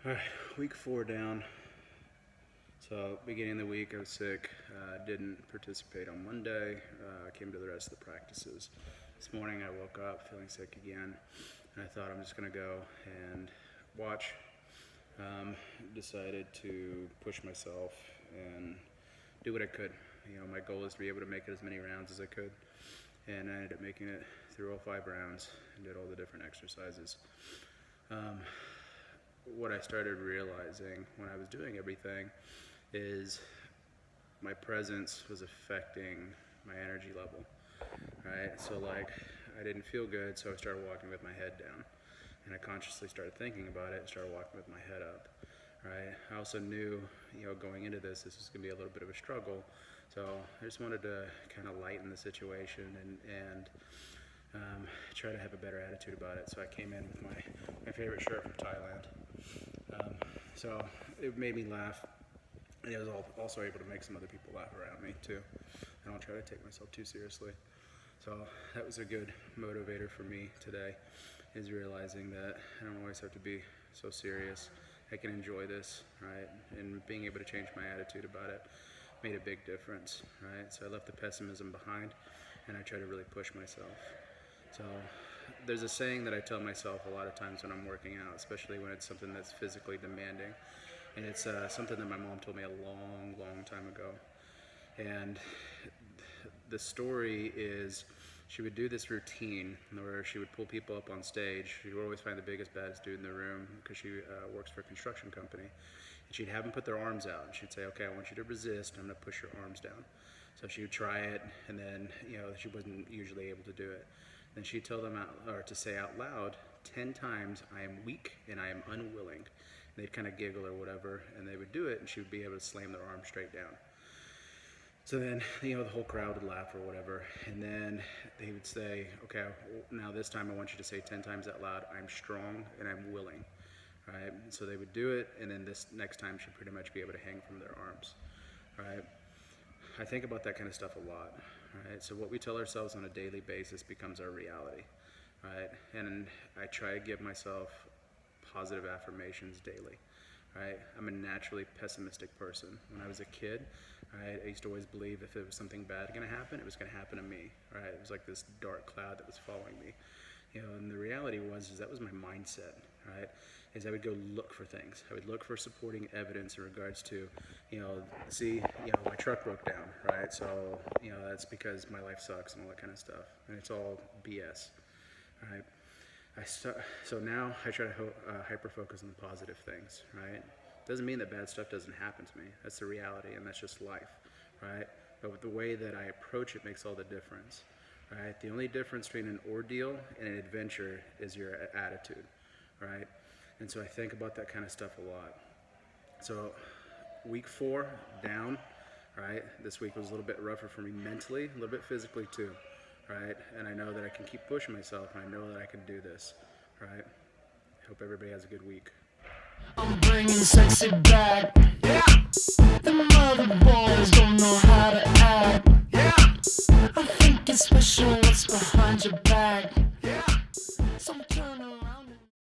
Alright, week 4 down. So, beginning of the week, I was sick. Didn't participate on Monday. Came to the rest of the practices. This morning, I woke up feeling sick again, and I thought I'm just going to go and watch. Decided to push myself and do what I could. You know, my goal is to be able to make it as many rounds as I could, and I ended up making it through all 5 rounds and did all the different exercises. What I started realizing when I was doing everything is my presence was affecting my energy level, right? So like, I didn't feel good, so I started walking with my head down, and I consciously started thinking about it and started walking with my head up, right? I also knew, going into this was gonna be a little bit of a struggle, so I just wanted to kind of lighten the situation and try to have a better attitude about it. So I came in with my favorite shirt from Thailand. So it made me laugh, and I was also able to make some other people laugh around me too. I don't try to take myself too seriously. So that was a good motivator for me today, is realizing that I don't always have to be so serious. I can enjoy this, right? And being able to change my attitude about it made a big difference, right? So I left the pessimism behind, and I try to really push myself. So there's a saying that I tell myself a lot of times when I'm working out, especially when it's something that's physically demanding. And it's something that my mom told me a long, long time ago. And the story is, she would do this routine where she would pull people up on stage. She would always find the biggest, baddest dude in the room, because she works for a construction company. And she'd have them put their arms out, and she'd say, okay, I want you to resist, I'm gonna push your arms down. So she would try it, and then, she wasn't usually able to do it. Then she'd tell them to say out loud 10 times, I am weak and I am unwilling. And they'd kind of giggle or whatever, and they would do it, and she would be able to slam their arm straight down. So then, the whole crowd would laugh or whatever, and then they would say, okay, now this time I want you to say 10 times out loud, I'm strong and I'm willing, right? So they would do it, and then this next time she'd pretty much be able to hang from their arms, right? I think about that kind of stuff a lot, right? So what we tell ourselves on a daily basis becomes our reality, right? And I try to give myself positive affirmations daily, right? I'm a naturally pessimistic person. When I was a kid, right, I used to always believe if it was something bad gonna happen, it was gonna happen to me, right? It was like this dark cloud that was following me. And the reality was that was my mindset, right? Is I would go look for things. I would look for supporting evidence in regards to, my truck broke down, right? So, that's because my life sucks and all that kind of stuff. And it's all BS, right? So now I try to hyper-focus on the positive things, right? Doesn't mean that bad stuff doesn't happen to me. That's the reality, and that's just life, right? But with the way that I approach it makes all the difference. Right? The only difference between an ordeal and an adventure is your attitude, right? And so I think about that kind of stuff a lot. So week 4, down, right? This week was a little bit rougher for me mentally, a little bit physically too, right? And I know that I can keep pushing myself, and I know that I can do this, right? Hope everybody has a good week. I'm bringing sexy back.